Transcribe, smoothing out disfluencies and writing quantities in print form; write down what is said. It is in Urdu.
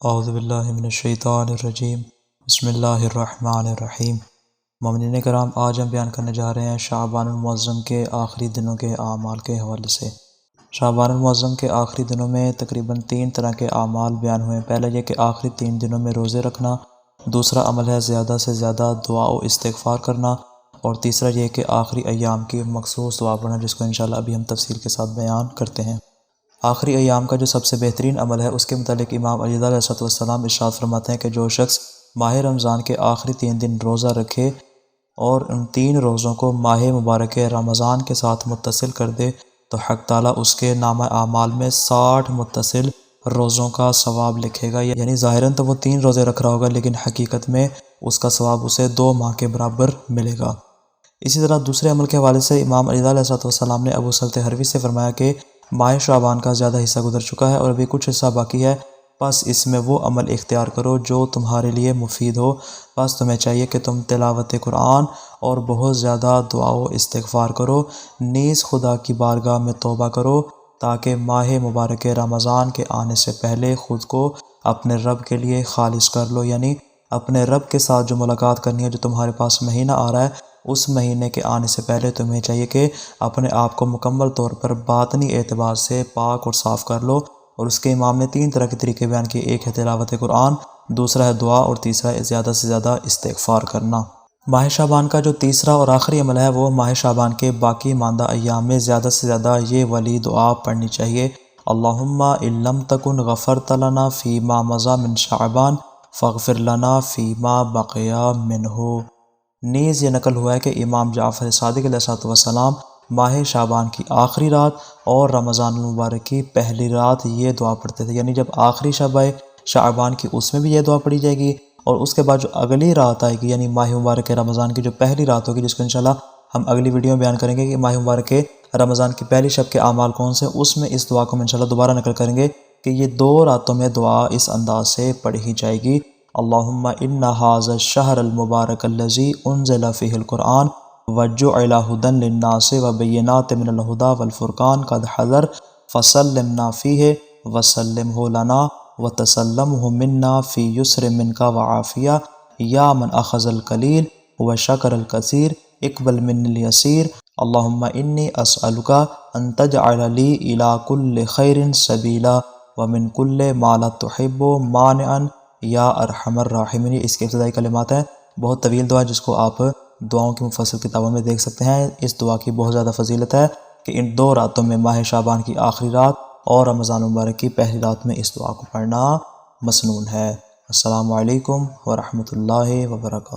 اعوذ باللہ من الشیطان الرجیم بسم اللہ الرحمن الرحیم۔ مومنین کرام، آج ہم بیان کرنے جا رہے ہیں شعبان المعظم کے آخری دنوں کے اعمال کے حوالے سے۔ شعبان المعظم کے آخری دنوں میں تقریباً 3 طرح کے اعمال بیان ہوئے ہیں۔ پہلے یہ کہ آخری 3 دنوں میں روزے رکھنا، دوسرا عمل ہے زیادہ سے زیادہ دعا و استغفار کرنا، اور تیسرا یہ کہ آخری ایام کی مخصوص دعا پڑھنا، جس کو انشاءاللہ ابھی ہم تفصیل کے ساتھ بیان کرتے ہیں۔ آخری ایام کا جو سب سے بہترین عمل ہے، اس کے متعلق امام علی علیہ السلام ارشاد فرماتے ہیں کہ جو شخص ماہ رمضان کے آخری 3 دن روزہ رکھے اور ان 3 روزوں کو ماہ مبارک رمضان کے ساتھ متصل کر دے تو حق تعالیٰ اس کے نامہ اعمال میں 60 متصل روزوں کا ثواب لکھے گا۔ یعنی ظاہراً تو وہ 3 روزے رکھ رہا ہوگا، لیکن حقیقت میں اس کا ثواب اسے 2 ماہ کے برابر ملے گا۔ اسی طرح دوسرے عمل کے حوالے سے امام علی علیہ السلام نے ابو سلط حروی سے فرمایا کہ ماہ شعبان کا زیادہ حصہ گزر چکا ہے اور ابھی کچھ حصہ باقی ہے، پس اس میں وہ عمل اختیار کرو جو تمہارے لیے مفید ہو۔ پس تمہیں چاہیے کہ تم تلاوت قرآن اور بہت زیادہ دعا و استغفار کرو، نیز خدا کی بارگاہ میں توبہ کرو تاکہ ماہ مبارک رمضان کے آنے سے پہلے خود کو اپنے رب کے لیے خالص کر لو۔ یعنی اپنے رب کے ساتھ جو ملاقات کرنی ہے، جو تمہارے پاس مہینہ آ رہا ہے، اس مہینے کے آنے سے پہلے تمہیں چاہیے کہ اپنے آپ کو مکمل طور پر باطنی اعتبار سے پاک اور صاف کر لو۔ اور اس کے امام نے 3 طرح کے طریقے بیان کیے، ایک ہے تلاوت قرآن، دوسرا ہے دعا، اور تیسرا ہے زیادہ سے زیادہ استغفار کرنا۔ ماہ شعبان کا جو تیسرا اور آخری عمل ہے، وہ ماہ شعبان کے باقی ماندہ ایام میں زیادہ سے زیادہ یہ والی دعا پڑھنی چاہیے: اللہم ان لم تکن غفرت لنا فیما مضی من شعبان فاغفر لنا فیما بقی منہ۔ نیز یہ نقل ہوا ہے کہ امام جعفر صادق علیہ السلام ماہ شعبان کی آخری رات اور رمضان المبارک کی پہلی رات یہ دعا پڑھتے تھے۔ یعنی جب آخری شب آئے شعبان کی، اس میں بھی یہ دعا پڑھی جائے گی، اور اس کے بعد جو اگلی رات آئے گی، یعنی ماہ مبارک رمضان کی جو پہلی رات ہوگی، جس کو انشاءاللہ ہم اگلی ویڈیو میں بیان کریں گے کہ ماہ مبارک رمضان کی پہلی شب کے اعمال کون سے، اس میں اس دعا کو ہم انشاءاللہ دوبارہ نقل کریں گے کہ یہ 2 راتوں میں دعا اس انداز سے پڑھی جائے گی: اللہم ان ھذا الشہر المبارک الذی انزل فیہ القرآن وجعل ھدی للناس وبینات من الھدی والفرقان قد حضر فسلمنا فیہ وسلمہ لنا وتسلمہ منا فی یسر منک وعافیہ یا من اخذ القلیل وشکر الکثیر اقبل من الیسیر۔ اللہم انی اسألک ان تجعل لی الی کل خیر سبیلا ومن کل ما لا تحب مانعا یا ارحم الراحمین۔ اس کے ابتدائی کلمات ہیں، بہت طویل دعا جس کو آپ دعاؤں کی مفصل کتابوں میں دیکھ سکتے ہیں۔ اس دعا کی بہت زیادہ فضیلت ہے کہ ان 2 راتوں میں، ماہ شعبان کی آخری رات اور رمضان المبارک کی پہلی رات میں، اس دعا کو پڑھنا مسنون ہے۔ السلام علیکم ورحمۃ اللہ وبرکاتہ۔